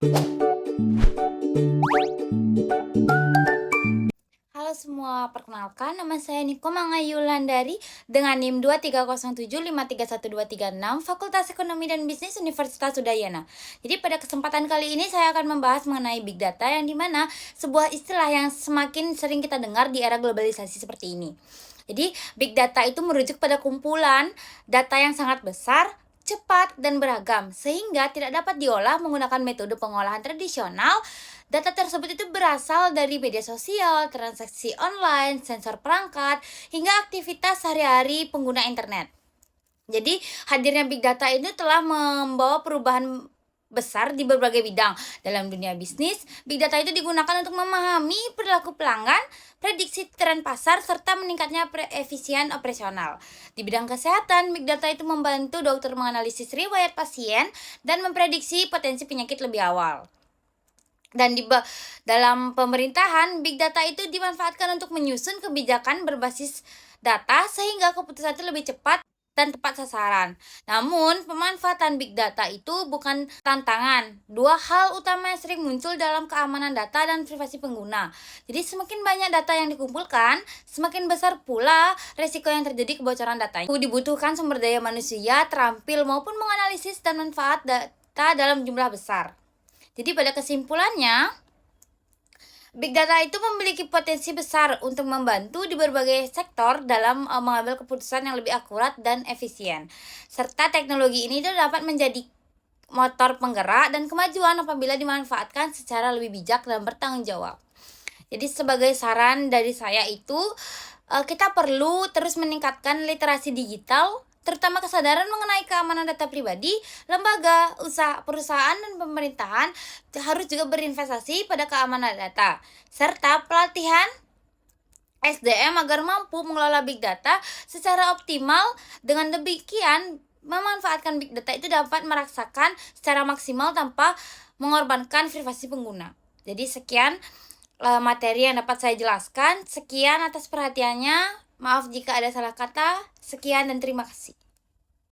Halo semua, perkenalkan nama saya Niko Mangayulandari dengan NIM 23075312236 Fakultas Ekonomi dan Bisnis Universitas Udayana. Jadi pada kesempatan kali ini saya akan membahas mengenai Big Data yang dimana sebuah istilah yang semakin sering kita dengar di era globalisasi seperti ini. Jadi Big Data itu merujuk pada kumpulan data yang sangat besar, cepat, dan beragam, sehingga tidak dapat diolah menggunakan metode pengolahan tradisional. Data tersebut itu berasal dari media sosial, transaksi online, sensor perangkat, hingga aktivitas sehari-hari pengguna internet. Jadi, hadirnya Big Data ini telah membawa perubahan besar di berbagai bidang. Dalam dunia bisnis, Big Data itu digunakan untuk memahami perilaku pelanggan, prediksi tren pasar, serta meningkatnya efisien operasional. Di bidang kesehatan, Big Data itu membantu dokter menganalisis riwayat pasien dan memprediksi potensi penyakit lebih awal. Dan dalam pemerintahan, Big Data itu dimanfaatkan untuk menyusun kebijakan berbasis data sehingga keputusan itu lebih cepat dan tepat sasaran. Namun, pemanfaatan Big Data itu bukan tantangan. Dua hal utama yang sering muncul dalam keamanan data dan privasi pengguna. Jadi, semakin banyak data yang dikumpulkan, semakin besar pula resiko yang terjadi kebocoran data. Dibutuhkan sumber daya manusia terampil maupun menganalisis dan manfaat data dalam jumlah besar. Jadi, pada kesimpulannya, Big Data itu memiliki potensi besar untuk membantu di berbagai sektor dalam mengambil keputusan yang lebih akurat dan efisien. Serta teknologi ini dapat menjadi motor penggerak dan kemajuan apabila dimanfaatkan secara lebih bijak dan bertanggung jawab. Jadi sebagai saran dari saya itu, kita perlu terus meningkatkan literasi digital, terutama kesadaran mengenai keamanan data pribadi. Lembaga, perusahaan, dan pemerintahan harus juga berinvestasi pada keamanan data, serta pelatihan SDM agar mampu mengelola Big Data secara optimal. Dengan demikian, memanfaatkan Big Data itu dapat merasakan secara maksimal tanpa mengorbankan privasi pengguna. Jadi sekian materi yang dapat saya jelaskan. Sekian atas perhatiannya. Maaf jika ada salah kata. Sekian dan terima kasih.